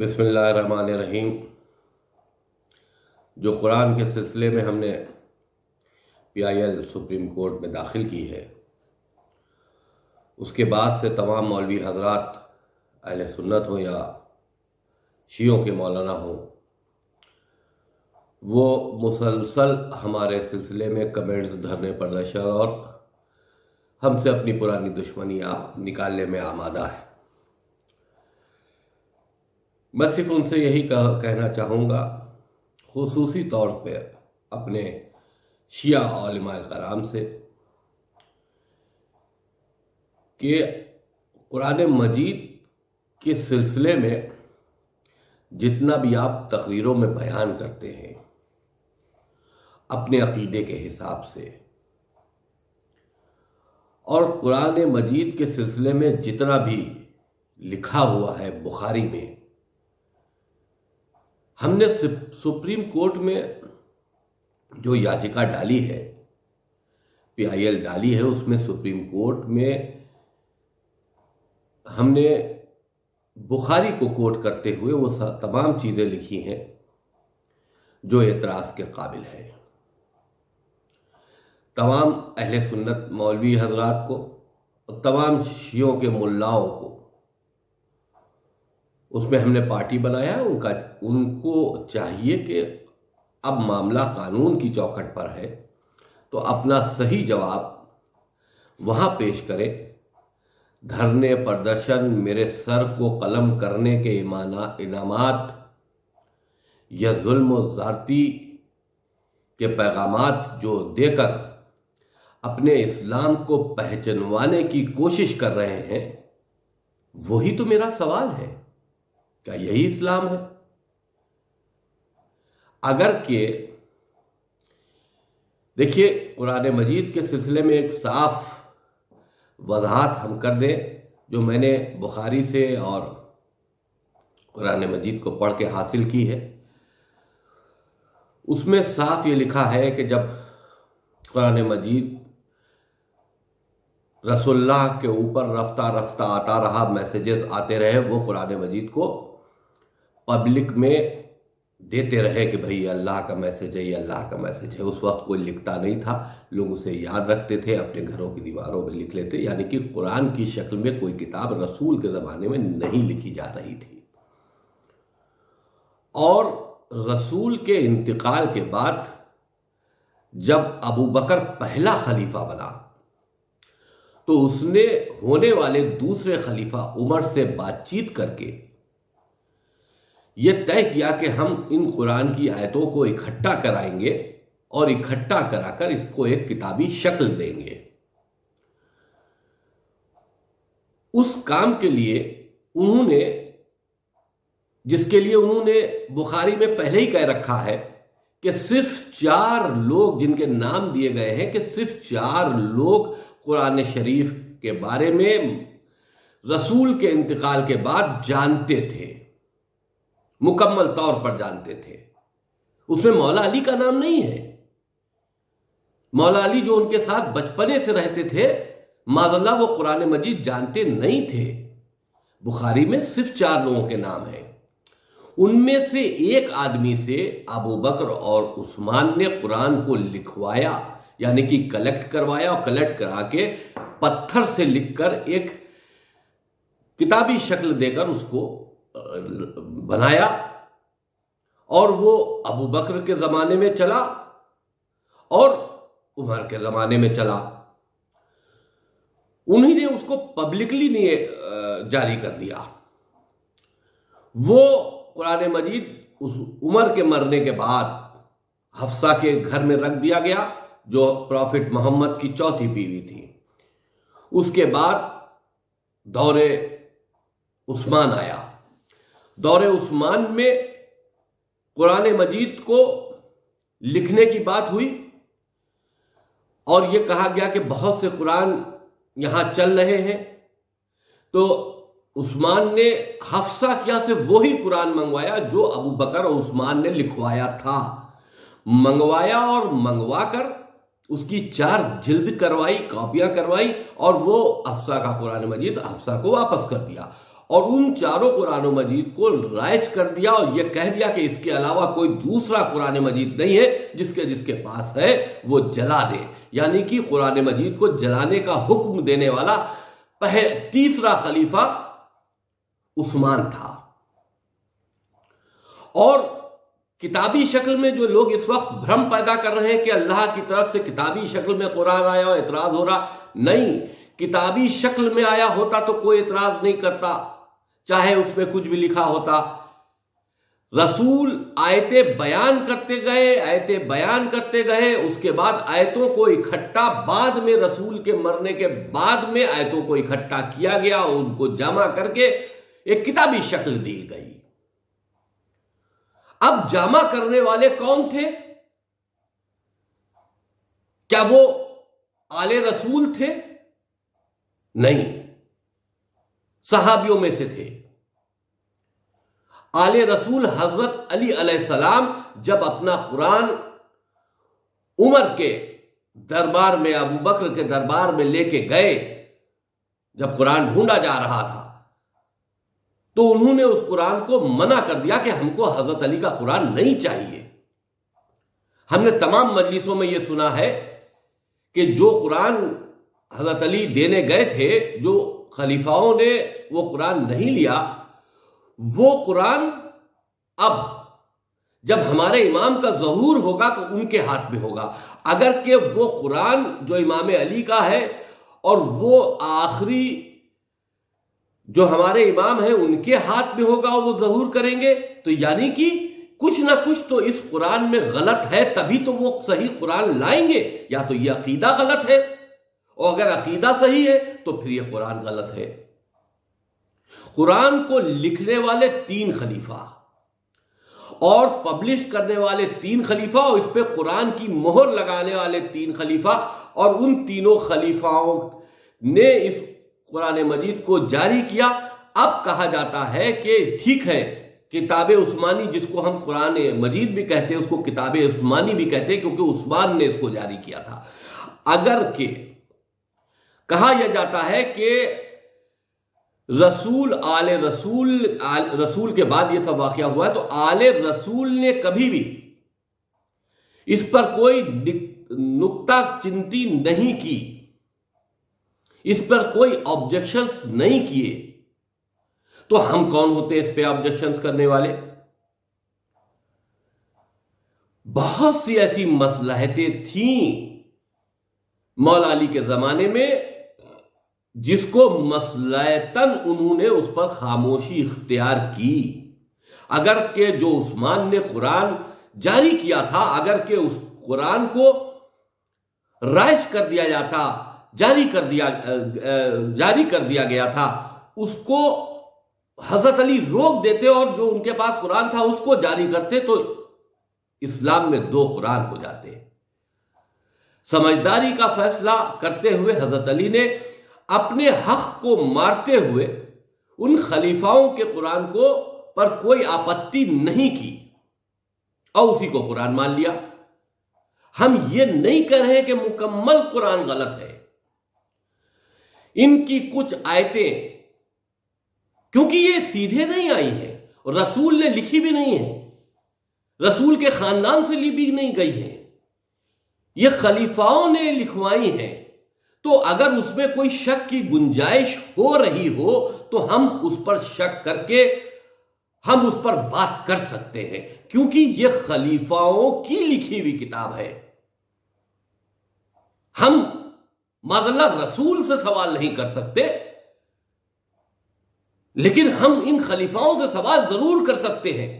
बिस्मिल्लाहिर्रहमानिर्रहीम। जो कुरान के सिलसिले में हमने PIL सुप्रीम कोर्ट में दाखिल की है, उसके बाद से तमाम मौलवी हजरात अहले सुन्नत हो या शियों के मौलाना हो, वो मुसलसल हमारे सिलसिले में कमेंट्स, धरने, प्रदर्शन और हमसे अपनी पुरानी दुश्मनी निकालने में आमादा है। मैं सिर्फ उनसे यही कहना चाहूँगा, खुसूसी तौर पे अपने शिया उलमाए कराम से, कि कुरान मजीद के सिलसिले में जितना भी आप तकरीरों में बयान करते हैं अपने अकीदे के हिसाब से, और कुरान मजीद के सिलसिले में जितना भी लिखा हुआ है बुखारी में, हमने सुप्रीम कोर्ट में जो याचिका डाली है, PIL डाली है, उसमें सुप्रीम कोर्ट में हमने बुखारी को कोट करते हुए वो तमाम चीज़ें लिखी हैं जो एतराज़ के काबिल है। तमाम अहले सुन्नत मौलवी हजरात को और तमाम शियों के मुल्लाओं को उसमें हमने पार्टी बनाया। उनको चाहिए कि अब मामला कानून की चौखट पर है तो अपना सही जवाब वहाँ पेश करें। धरने, प्रदर्शन, मेरे सर को कलम करने के इनामात या जुल्म और ज़्यादती के पैगामात जो देकर अपने इस्लाम को पहचानवाने की कोशिश कर रहे हैं, वही तो मेरा सवाल है। क्या यही इस्लाम है? अगर के देखिए, कुरान मजीद के सिलसिले में एक साफ वजाहत हम कर दें, जो मैंने बुखारी से और कुरान मजीद को पढ़ के हासिल की है। उसमें साफ ये लिखा है कि जब कुरान मजीद रसूलुल्लाह के ऊपर रफ्ता रफ्ता आता रहा, मैसेजेस आते रहे, वो कुरान मजीद को पब्लिक में देते रहे कि भाई अल्लाह का मैसेज है, ये अल्लाह का मैसेज है। उस वक्त कोई लिखता नहीं था, लोग उसे याद रखते थे, अपने घरों की दीवारों में लिख लेते। यानी कि कुरान की शक्ल में कोई किताब रसूल के ज़माने में नहीं लिखी जा रही थी। और रसूल के इंतकाल के बाद जब अबू बकर पहला खलीफा बना, तो उसने होने वाले दूसरे खलीफा उमर से बातचीत करके यह तय किया कि हम इन कुरान की आयतों को इकट्ठा कराएंगे और इकट्ठा कराकर इसको एक किताबी शक्ल देंगे। उस काम के लिए उन्होंने, जिसके लिए उन्होंने बुखारी में पहले ही कह रखा है कि सिर्फ 4 लोग, जिनके नाम दिए गए हैं कि सिर्फ 4 लोग कुरान शरीफ के बारे में रसूल के इंतकाल के बाद जानते थे, मुकम्मल तौर पर जानते थे। उसमें मौला अली का नाम नहीं है। मौला अली जो उनके साथ बचपने से रहते थे, माज़अल्लाह वो कुरान मजीद जानते नहीं थे। बुखारी में सिर्फ 4 लोगों के नाम हैं। उनमें से एक आदमी से अबू बकर और उस्मान ने कुरान को लिखवाया, यानी कि कलेक्ट करवाया, और कलेक्ट करा के पत्थर से लिखकर एक किताबी शक्ल देकर उसको बनाया। और वो अबू बकर के ज़माने में चला और उमर के ज़माने में चला। उन्हीं ने उसको पब्लिकली नहीं जारी कर दिया। वो कुरान मजीद उस उमर के मरने के बाद हफ्सा के घर में रख दिया गया, जो प्रॉफिट मोहम्मद की चौथी बीवी थी। उसके बाद दौरे उस्मान आया। दौरे उस्मान में कुरान मजीद को लिखने की बात हुई और यह कहा गया कि बहुत से कुरान यहां चल रहे हैं। तो उस्मान ने हफ्सा क्या से वही कुरान मंगवाया जो अबू बकर और उस्मान ने लिखवाया था। मंगवाया और मंगवाकर उसकी 4 जिल्द करवाई, कॉपियां करवाई, और वो हफ्सा का कुरान मजीद हफ्सा को वापस कर दिया। और उन चारों कुरान मजीद को राइज कर दिया और यह कह दिया कि इसके अलावा कोई दूसरा कुरान मजीद नहीं है, जिसके पास है वो जला दे। यानी कि कुरान मजीद को जलाने का हुक्म देने वाला तीसरा खलीफा उस्मान था। और किताबी शक्ल में जो लोग इस वक्त भ्रम पैदा कर रहे हैं कि अल्लाह की तरफ से किताबी शक्ल में कुरान आया और एतराज हो रहा, नहीं, किताबी शक्ल में आया होता तो कोई एतराज नहीं करता, चाहे उसमें कुछ भी लिखा होता। रसूल आयतें बयान करते गए, उसके बाद आयतों को इकट्ठा, बाद में रसूल के मरने के बाद में आयतों को इकट्ठा किया गया और उनको जमा करके एक किताबी शक्ल दी गई। अब जमा करने वाले कौन थे? क्या वो आले रसूल थे? नहीं, सहाबियों में से थे। आले रसूल हजरत अली अलैहिस्सलाम जब अपना कुरान उमर के दरबार में, अबू बकर के दरबार में लेके गए, जब कुरान ढूंढा जा रहा था, तो उन्होंने उस कुरान को मना कर दिया कि हमको हजरत अली का कुरान नहीं चाहिए। हमने तमाम मजलिसों में यह सुना है कि जो कुरान हजरत अली देने गए थे, जो खलीफाओं ने वो कुरान नहीं लिया, वो कुरान अब जब हमारे इमाम का ज़हूर होगा तो उनके हाथ में होगा। अगर कि वो कुरान जो इमाम अली का है और वो आखिरी जो हमारे इमाम हैं उनके हाथ में होगा और वो ज़हूर करेंगे, तो यानी कि कुछ ना कुछ तो इस कुरान में गलत है, तभी तो वो सही कुरान लाएंगे। या तो ये अकीदा गलत है, और अगर अकीदा सही है तो फिर ये कुरान गलत है। कुरान को लिखने वाले 3 खलीफा और पब्लिश करने वाले 3 खलीफा और इस पे कुरान की मोहर लगाने वाले 3 खलीफा, और उन तीनों खलीफाओं ने इस कुरान मजीद को जारी किया। अब कहा जाता है कि ठीक है, किताब उस्मानी, जिसको हम कुरान मजीद भी कहते हैं, उसको किताब उस्मानी भी कहते हैं क्योंकि उस्मान ने इसको जारी किया था। अगर के कहा यह जाता है कि रसूल के बाद यह सब वाकया हुआ है, तो आले रसूल ने कभी भी इस पर कोई नुक्ता चिंती नहीं की, इस पर कोई ऑब्जेक्शंस नहीं किए। तो हम कौन होते हैं इस पे ऑब्जेक्शंस करने वाले? बहुत सी ऐसी मसलहतें थीं मौला अली के जमाने में जिसको मसलहतन उन्होंने उस पर खामोशी इख्तियार की। अगर के जो उस्मान ने कुरान जारी किया था, अगर के उस कुरान को राइज कर दिया जाता, जारी कर दिया गया था, उसको हजरत अली रोक देते और जो उनके पास कुरान था उसको जारी करते, तो इस्लाम में 2 कुरान हो जाते। समझदारी का फैसला करते हुए हजरत अली ने अपने हक को मारते हुए उन खलीफाओं के कुरान को पर कोई आपत्ति नहीं की और उसी को कुरान मान लिया। हम ये नहीं कह रहे कि मुकम्मल कुरान गलत है। इनकी कुछ आयतें, क्योंकि ये सीधे नहीं आई है और रसूल ने लिखी भी नहीं है, रसूल के खानदान से ली भी नहीं गई है, ये खलीफाओं ने लिखवाई हैं। तो अगर उसमें कोई शक की गुंजाइश हो रही हो तो हम उस पर शक करके हम उस पर बात कर सकते हैं, क्योंकि यह खलीफाओं की लिखी हुई किताब है। हम माज़अल्लाह रसूल से सवाल नहीं कर सकते, लेकिन हम इन खलीफाओं से सवाल जरूर कर सकते हैं।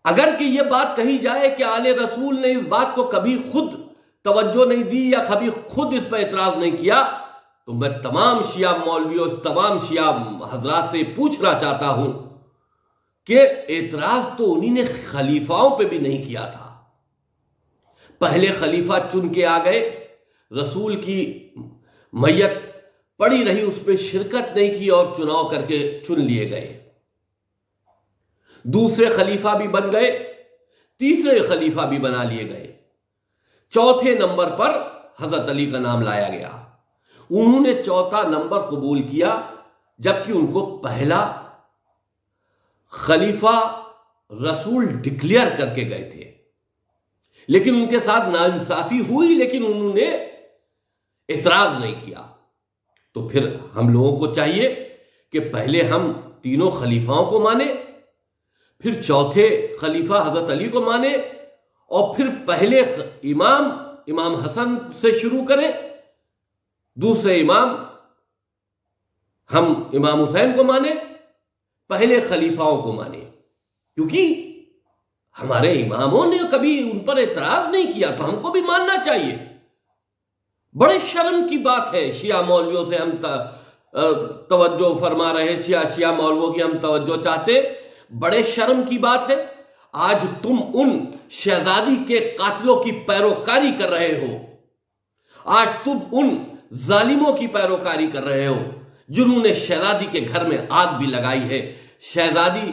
अगर कि यह बात कही जाए कि आले रसूल ने इस बात को कभी खुद तवज्जो नहीं दी या कभी खुद इस पर एतराज नहीं किया, तो मैं तमाम शिया मौलवियों, तमाम शिया हजरात से पूछना चाहता हूं कि एतराज तो उन्हीं ने खलीफाओं पे भी नहीं किया था। पहले खलीफा चुन के आ गए, रसूल की मैयत पड़ी रही, उसमें शिरकत नहीं की और चुनाव करके चुन लिए गए। दूसरे खलीफा भी बन गए, तीसरे खलीफा भी बना लिए गए, चौथे नंबर पर हजरत अली का नाम लाया गया। उन्होंने चौथा नंबर कबूल किया, जबकि उनको पहला खलीफा रसूल डिक्लेयर करके गए थे। लेकिन उनके साथ नाइंसाफी हुई, लेकिन उन्होंने इतराज नहीं किया। तो फिर हम लोगों को चाहिए कि पहले हम तीनों खलीफाओं को माने, फिर चौथे खलीफा हजरत अली को माने, और फिर पहले इमाम हसन से शुरू करें, दूसरे इमाम हम इमाम हुसैन को माने, पहले खलीफाओं को माने, क्योंकि हमारे इमामों ने कभी उन पर एतराज नहीं किया, तो हमको भी मानना चाहिए। बड़े शर्म की बात है, शिया मौलवियों से हम तवज्जो फरमा रहे, शिया मौलवियों की हम तवज्जो चाहते, बड़े शर्म की बात है। आज तुम उन शहजादी के कातलों की पैरोकारी कर रहे हो, आज तुम उन जालिमों की पैरोकारी कर रहे हो जिन्होंने शहजादी के घर में आग भी लगाई है, शहजादी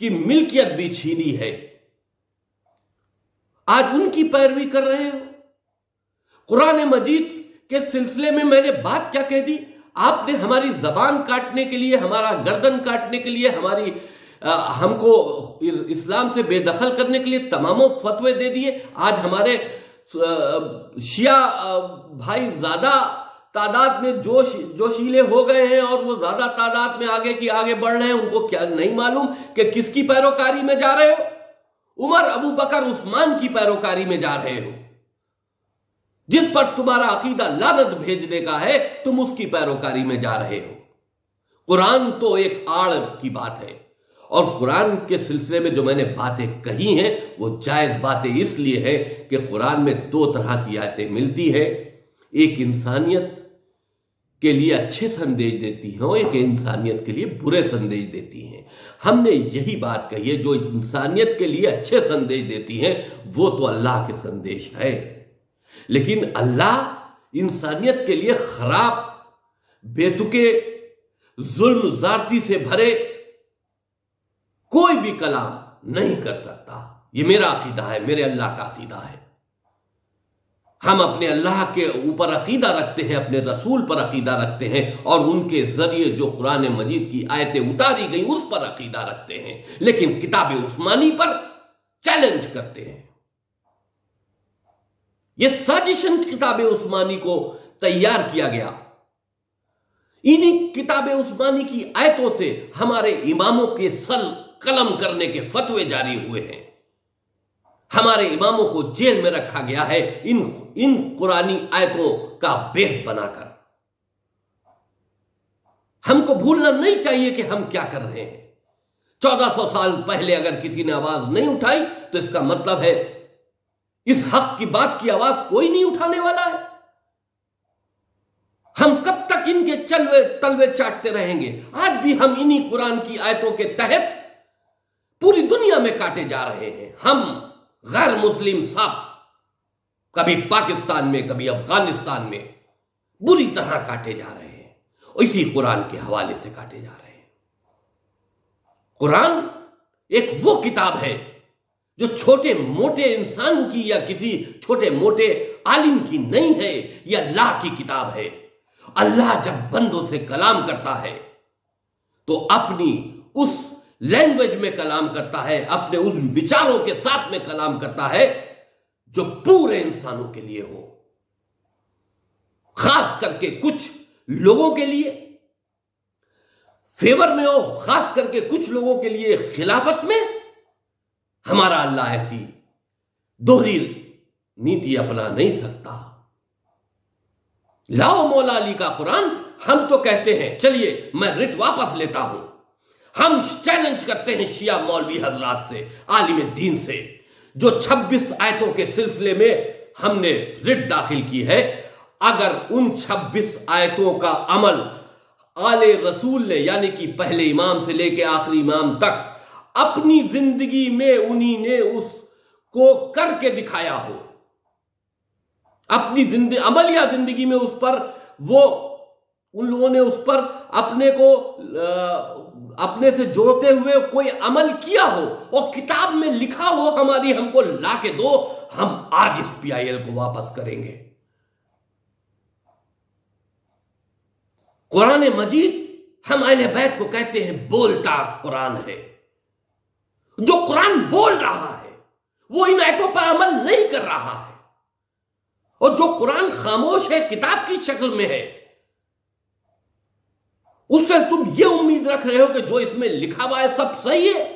की मिल्कियत भी छीनी है, आज उनकी पैरवी कर रहे हो। कुरान मजीद के सिलसिले में मैंने बात क्या कह दी, आपने हमारी जबान काटने के लिए, हमारा गर्दन काटने के लिए, हमको इस्लाम से बेदखल करने के लिए तमामों फतवे दे दिए। आज हमारे शिया भाई ज्यादा तादाद में जोशीले हो गए हैं, और वो ज्यादा तादाद में आगे बढ़ रहे हैं। उनको क्या नहीं मालूम कि किसकी पैरोकारी में जा रहे हो? उमर, अबू बकर, उस्मान की पैरोकारी में जा रहे हो। जिस पर तुम्हारा अकीदा लानत भेजने का है, तुम उसकी पैरोकारी में जा रहे हो। कुरान तो एक आड़ की बात है, और कुरान के सिलसिले में जो मैंने बातें कही हैं वो जायज बातें इसलिए है कि कुरान में दो तरह की आयतें मिलती है, एक इंसानियत के लिए अच्छे संदेश देती हैं और एक इंसानियत के लिए बुरे संदेश देती हैं। हमने यही बात कही है, जो इंसानियत के लिए अच्छे संदेश देती हैं वो तो अल्लाह के संदेश है, लेकिन अल्लाह इंसानियत के लिए खराब, बेतुके, जुल्म ज़्यादती से भरे कोई भी कलाम नहीं कर सकता। ये मेरा अकीदा है, मेरे अल्लाह का अकीदा है। हम अपने अल्लाह के ऊपर अकीदा रखते हैं, अपने रसूल पर अकीदा रखते हैं, और उनके जरिए जो कुरान मजीद की आयतें उतारी गई उस पर अकीदा रखते हैं, लेकिन किताब उस्मानी पर चैलेंज करते हैं। यह साजिशन किताब उस्मानी को तैयार किया गया। इन्हीं किताब उस्मानी की आयतों से हमारे इमामों के सल कलम करने के फतवे जारी हुए हैं। हमारे इमामों को जेल में रखा गया है इन कुरानी आयतों का बेस बनाकर। हमको भूलना नहीं चाहिए कि हम क्या कर रहे हैं। 1400 साल पहले अगर किसी ने आवाज नहीं उठाई तो इसका मतलब है इस हक की बात की आवाज कोई नहीं उठाने वाला है। हम कब तक इनके तलवे चाटते रहेंगे? आज भी हम इन्हीं कुरान की आयतों के तहत पूरी दुनिया में काटे जा रहे हैं। हम गैर मुस्लिम सब कभी पाकिस्तान में, कभी अफगानिस्तान में बुरी तरह काटे जा रहे हैं, और इसी कुरान के हवाले से काटे जा रहे हैं। कुरान एक वो किताब है जो छोटे मोटे इंसान की या किसी छोटे मोटे आलिम की नहीं है, यह अल्लाह की किताब है। अल्लाह जब बंदों से कलाम करता है तो अपनी उस लैंग्वेज में कलाम करता है, अपने उन विचारों के साथ में कलाम करता है जो पूरे इंसानों के लिए हो। खास करके कुछ लोगों के लिए फेवर में हो, खास करके कुछ लोगों के लिए खिलाफत में। हमारा अल्लाह ऐसी दोहरी नीति अपना नहीं सकता। लाओ मौला अली का कुरान। हम तो कहते हैं, चलिए मैं रिट वापस लेता हूं, हम चैलेंज करते हैं शिया मौलवी हजरात से, आलिम दीन से, जो 26 आयतों के सिलसिले में हमने रिट दाखिल की है। अगर उन 26 आयतों का अमल आले रसूल ने, यानी कि पहले इमाम से लेकर आखिरी इमाम तक, अपनी जिंदगी में उन्हीं ने उसको करके दिखाया हो, अपनी अमलिया जिंदगी में उस पर उन लोगों ने उस पर अपने को अपने से जोड़ते हुए कोई अमल किया हो और किताब में लिखा हो, हमारी हमको ला के दो, हम आज इस PIL को वापस करेंगे। कुरान मजीद हम अहले बैत को कहते हैं बोलता कुरान है। जो कुरान बोल रहा है वो इन आयतों पर अमल नहीं कर रहा है, और जो कुरान खामोश है, किताब की शक्ल में है, उससे तुम ये उम्मीद रख रहे हो कि जो इसमें लिखा हुआ है सब सही है।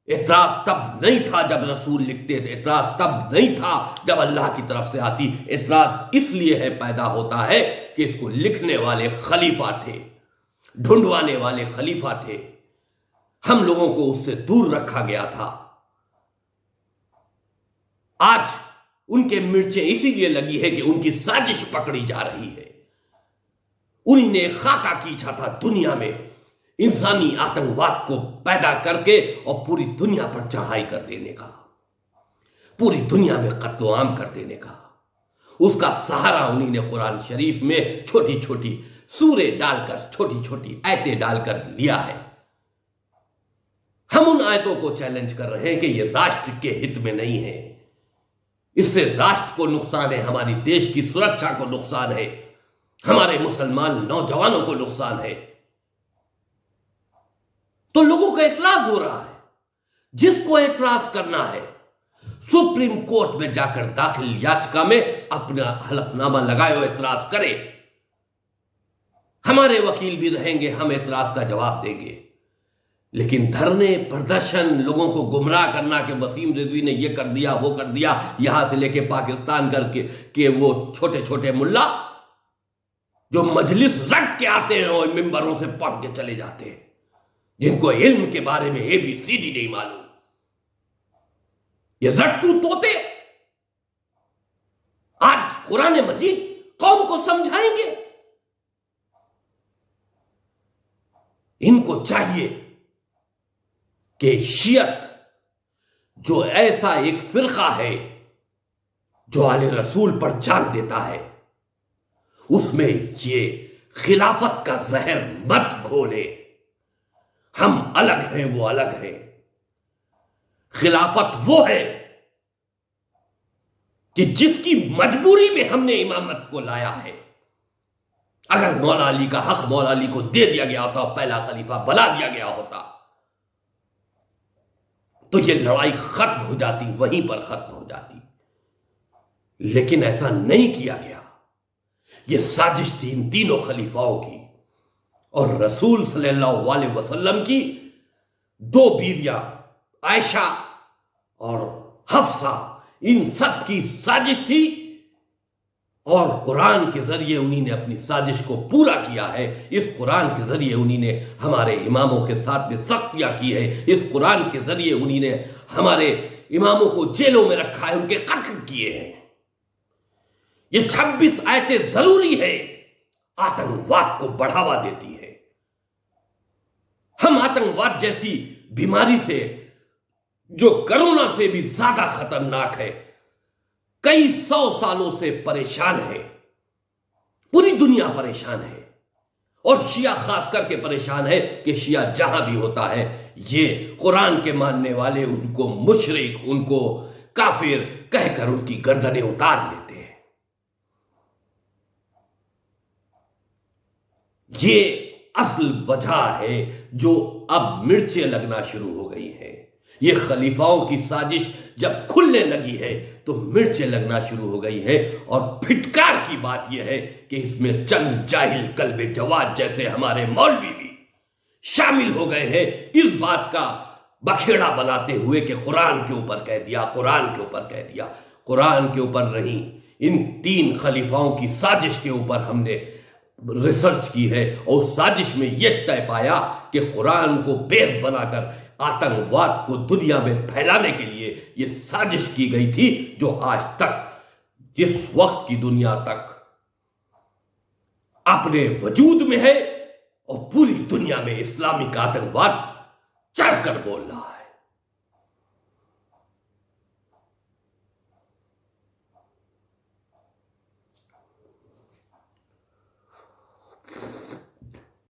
इतराज तब नहीं था जब रसूल लिखते थे, इतराज तब नहीं था जब अल्लाह की तरफ से आती। इतराज इसलिए है पैदा होता है कि इसको लिखने वाले खलीफा थे, ढूंढवाने वाले खलीफा थे, हम लोगों को उससे दूर रखा गया था। आज उनके मिर्चें इसीलिए लगी है कि उनकी साजिश पकड़ी जा रही है। उन्हीं ने खाका खींचा था दुनिया में इंसानी आतंकवाद को पैदा करके और पूरी दुनिया पर चढ़ाई कर देने का, पूरी दुनिया में कत्लो आम कर देने का। उसका सहारा उन्हीं ने कुरान शरीफ में छोटी छोटी सूरे डालकर, छोटी छोटी आयतें डालकर लिया है। हम उन आयतों को चैलेंज कर रहे हैं कि यह राष्ट्र के हित में नहीं है, इससे राष्ट्र को नुकसान है, हमारी देश की सुरक्षा को नुकसान है, हमारे मुसलमान नौजवानों को नुकसान है। तो लोगों का एतराज हो रहा है। जिसको एतराज करना है सुप्रीम कोर्ट में जाकर दाखिल याचिका में अपना हलफनामा लगाए और एतराज करे। हमारे वकील भी रहेंगे, हम एतराज का जवाब देंगे। लेकिन धरने, प्रदर्शन, लोगों को गुमराह करना कि वसीम रिजवी ने यह कर दिया, वो कर दिया, यहां से लेके पाकिस्तान करके के वो छोटे छोटे मुल्ला जो मजलिस रट के आते हैं और मिंबरों से पढ़ के चले जाते हैं, जिनको इल्म के बारे में ABCD नहीं मालूम, ये रट्टू तोते आज कुरान मजीद कौम को समझाएंगे। इनको चाहिए कि शियत जो ऐसा एक फिरका है जो आले रसूल पर जान देता है, उसमें ये खिलाफत का जहर मत घोले। हम अलग हैं, वो अलग है। खिलाफत वो है कि जिसकी मजबूरी में हमने इमामत को लाया है। अगर मौला अली का हक मौला अली को दे दिया गया होता और पहला खलीफा बना दिया गया होता तो यह लड़ाई खत्म हो जाती, वहीं पर खत्म हो जाती। लेकिन ऐसा नहीं किया गया। यह साजिश थी इन तीनों खलीफाओं की और रसूल सल्लल्लाहु अलैहि वसल्लम की दो बीवियां आयशा और हफ्सा, इन सब की साजिश थी। और कुरान के जरिए उन्हीं ने अपनी साजिश को पूरा किया है। इस कुरान के जरिए उन्हीं ने हमारे इमामों के साथ में सख्तियां की है। इस कुरान के जरिए उन्हीं ने हमारे इमामों को जेलों में रखा है, उनके कत्ल किए हैं। ये 26 आयतें जरूरी है, आतंकवाद को बढ़ावा देती है। हम आतंकवाद जैसी बीमारी से, जो कोरोना से भी ज्यादा खतरनाक है, कई 100 सालों से परेशान है। पूरी दुनिया परेशान है और शिया खास करके परेशान है कि शिया जहां भी होता है ये कुरान के मानने वाले उनको मुशरिक, उनको काफिर कहकर उनकी गर्दनें उतार लेते हैं। ये असल वजह है जो अब मिर्चें लगना शुरू हो गई है। ये खलीफाओं की साजिश जब खुलने लगी है तो मिर्चें लगना शुरू हो गई है। और फिटकार की बात यह है कि इसमें चंद जाहिल कल्बे जवाद जैसे हमारे मौलवी भी शामिल हो गए हैं, इस बात का बखेड़ा बनाते हुए कि कुरान के ऊपर कह दिया, कुरान के ऊपर कह दिया। कुरान के ऊपर नहीं, इन 3 खलीफाओं की साजिश के ऊपर हमने रिसर्च की है और साजिश में यह तय पाया कि कुरान को बेस बनाकर आतंकवाद को दुनिया में फैलाने के लिए यह साजिश की गई थी, जो आज तक, जिस वक्त की दुनिया तक अपने वजूद में है और पूरी दुनिया में इस्लामिक आतंकवाद चढ़कर बोल रहा है।